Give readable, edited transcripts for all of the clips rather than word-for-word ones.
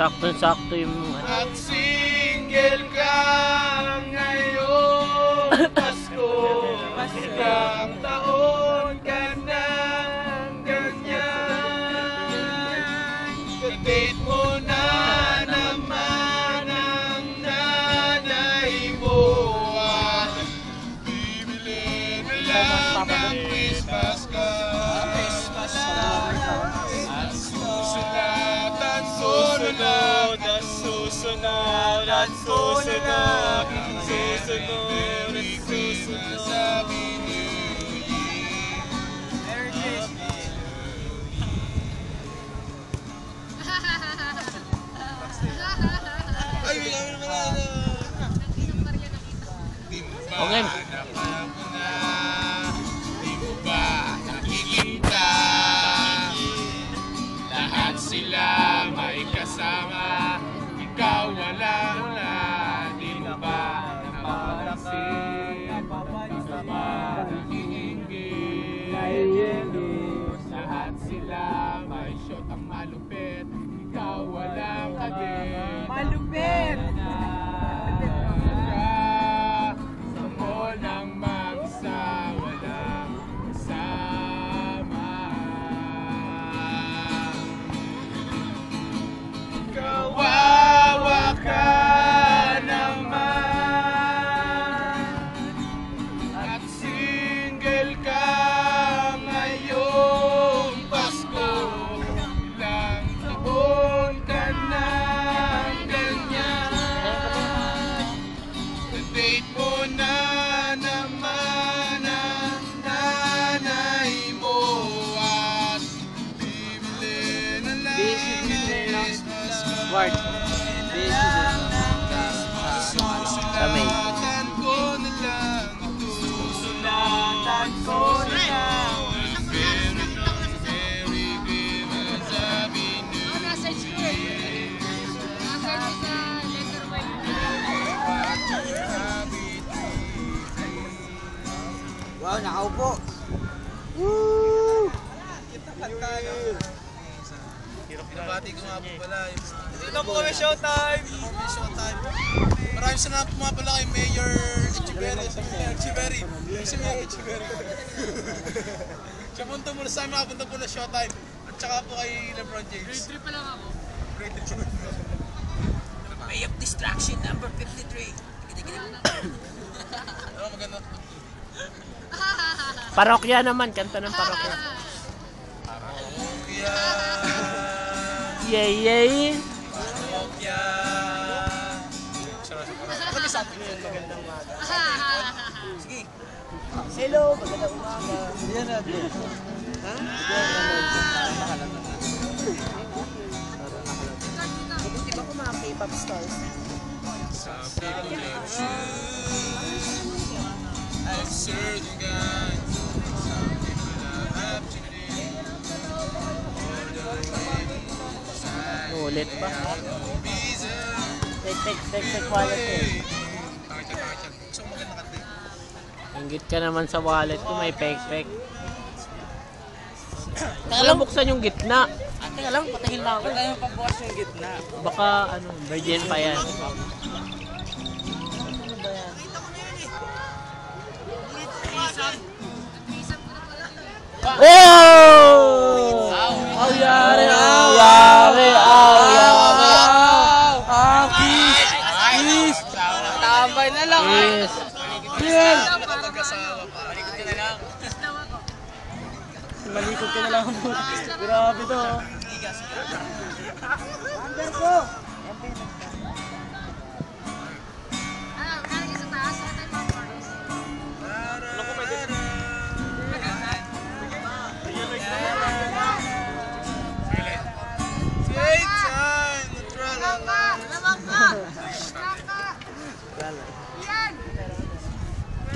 Sakto-sakto yung At single ka ngayon Pasko. Ilang taon ka nang ganyan. Kapit mo na naman ang nanay mo. At bibili na lang ng Christmas card. At susunod at susunod at susunod at susunod susunod at susunod. Happy New Year. Merry Christmas. Ay, bigla mo naman na. Okay. Di mo ba nakikita? Lahat sila may kasama, ikaw wala na. Di mo ba napapansin? Kasama nakihinggit. Lahat sila may shot ang malupit, ikaw walang kabit. Malupit! Sa mall ng mag-isa, walang kasama. Kawawa ka naman at single ka ngayong Pasko. Ilang taon ka nang ganyan. Date mo na naman ang nanay mo at bibili na lang ng Christmas card. Ward. Kami. Susulatan ko na lang ito. Susulatan ko na lang. Merry Christmas, Happy New Year. Wow, nakaupo. Nabati ko nga po pala. Dito po kami showtime! Maraming salamat po nga pala kay Mayor Echeverry. Si Mayor Echeverry. Siya punta muna sa amin, makapunta po na showtime. At saka po kay LeBron James. Grade 3 pa lang ako. Grade 3. Way of distraction number 53. Ano maganda? Parokya naman, kanta ng parokya. Yay, yay! Parokya. Ano ba sa atin? Magandang umaga. Sige. Hello, magandang umaga. Yan na. Ha? Buti ba kung mga K-pop stars? Some people have shoes, absurd you guys. Some people have opportunity. Ulit pa. No reason. Take wallet. Gusto mo maganda kanta? Inggit ka naman sa wallet ko, may pek-pek. Wala buksan yung gitna. Teka lang, patahin lang ako. Kaya mapabukas yung gitna. Baka ano, virgin pa yan. Oh! Aw, yari! Please! Tambay na lang! Yes! Yes! Mag-asawa pa. Malikot ka na lang. Malikot ka na lang. Grabe to. Under ko!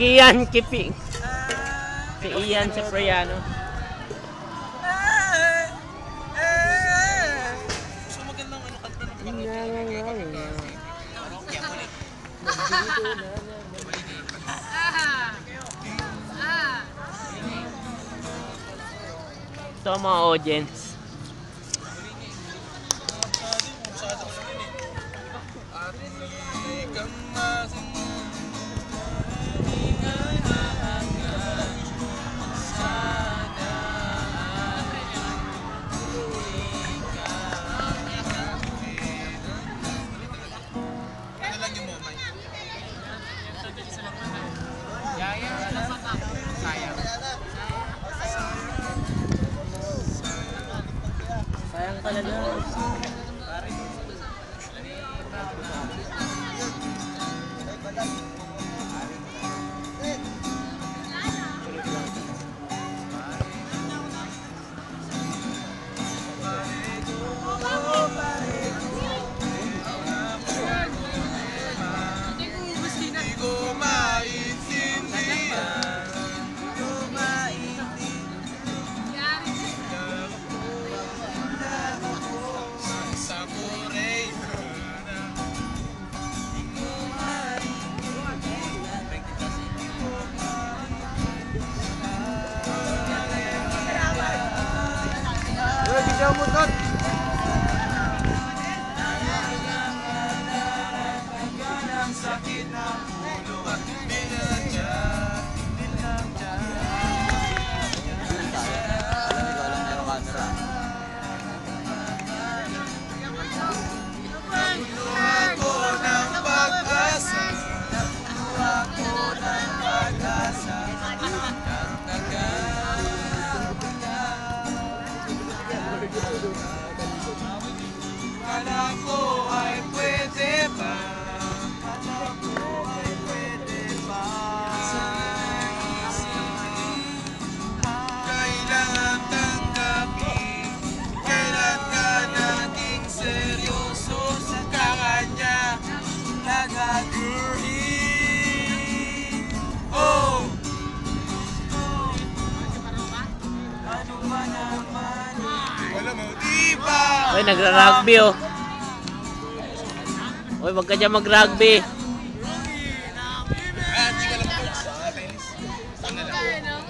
Kian Kiping. Si Ian Cipriano. So magandang ano kanta ng Ito ang mga audience. talaga. Hindi ko maintindihan. Samurai Uy, bigyan mo tot. sakit ng ulo at binadya. Ako ng pag-asa. Ako ng pag-asa. Alam ko ay pwede pa. Alam ko ay pwede pa. Kailangan tanggapin. Kailan ka naging seryoso sa kanya nagagawin. Oh! Ano ba naman? Wala mo, diba? Uy, nagra-rugby oh. Uy, wag ka dyan mag-rugby. Hindi ko alam kung sa tennis. Sana lang.